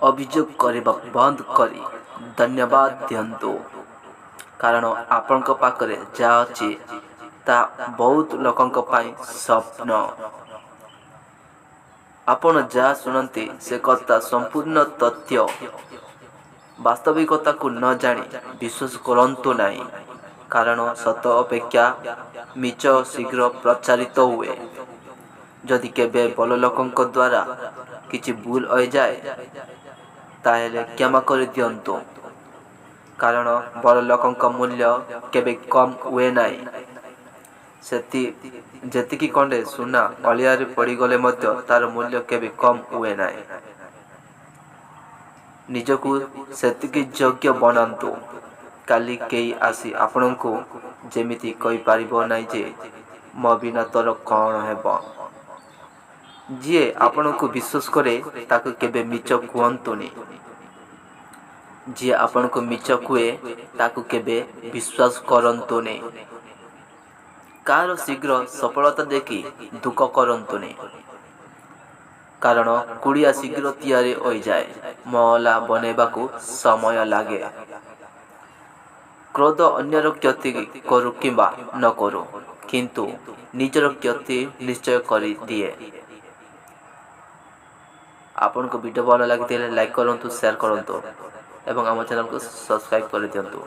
ଅଭିଯୋଗ କରିବା ବନ୍ଦ କରି ଧନ୍ୟବାଦ ଦିଅନ୍ତୁ। କାରଣ ଆପଣଙ୍କ ପାଖରେ ଯାହା ଅଛି ତାହା ବହୁତ ଲୋକଙ୍କ ପାଇଁ ସ୍ୱପ୍ନ। ଆପଣ ଯାହା ଶୁଣନ୍ତି ସେ କଥା ସମ୍ପୂର୍ଣ୍ଣ ତଥ୍ୟ। ବାସ୍ତବିକତାକୁ ନ ଜାଣି ବିଶ୍ୱାସ କରନ୍ତୁ ନାହିଁ। କାରଣ ସତ ଅପେକ୍ଷା ମିଛ ଶୀଘ୍ର ପ୍ରଚାରିତ ହୁଏ। ଯଦି କେବେ ଭଲ ଲୋକଙ୍କ ଦ୍ୱାରା କିଛି ଭୁଲ ହୋଇଯାଏ ତାହେଲେ କ୍ଷମା କରିଦିଅନ୍ତୁ। କାରଣ ବଡ଼ ଲୋକଙ୍କ ମୂଲ୍ୟ କେବେ କମ୍ ହୁଏ ନାହିଁ। ଯେତିକି ଖଣ୍ଡେ ସୁନା ଅଳିଆରେ ପଡ଼ିଗଲେ ମଧ୍ୟ ତାର ମୂଲ୍ୟ କେବେ କମ୍ ହୁଏ ନାହିଁ। ନିଜକୁ ସେତିକି ଯୋଗ୍ୟ ବନାନ୍ତୁ। କାଲି କେହି ଆସି ଆପଣଙ୍କୁ ଯେମିତି କହିପାରିବ ନାହିଁ ଯେ ମୋ ବିନା ତୋର କ'ଣ ହେବ। ଯିଏ ଆପଣଙ୍କୁ ବିଶ୍ୱାସ କରେ ତାକୁ କେବେ ମିଛ କୁହନ୍ତୁନି। ଯିଏ ଆପଣଙ୍କୁ ମିଛ କୁହେ ତାକୁ କେବେ ବିଶ୍ୱାସ କରନ୍ତୁନି। କାହାର ଶୀଘ୍ର ସଫଳତା ଦେଖି ଦୁଃଖ କରନ୍ତୁନି। କାରଣ କୁଡ଼ିଆ ଶୀଘ୍ର ତିଆରି ହୋଇଯାଏ, ମହଲା ବନେଇବାକୁ ସମୟ ଲାଗେ। କ୍ରୋଧ ଅନ୍ୟର କ୍ଷତି କରୁ କିମ୍ବା ନ କରୁ, କିନ୍ତୁ ନିଜର କ୍ଷତି ନିଶ୍ଚୟ କରିଦିଏ। ଆପଣଙ୍କୁ ଭିଡ଼ିଓ ଭଲ ଲାଗିଥିଲେ ଲାଇକ୍ କରନ୍ତୁ, ସେୟାର କରନ୍ତୁ ଏବଂ ଆମ ଚ୍ୟାନେଲକୁ ସବସ୍କ୍ରାଇବ୍ କରିଦିଅନ୍ତୁ।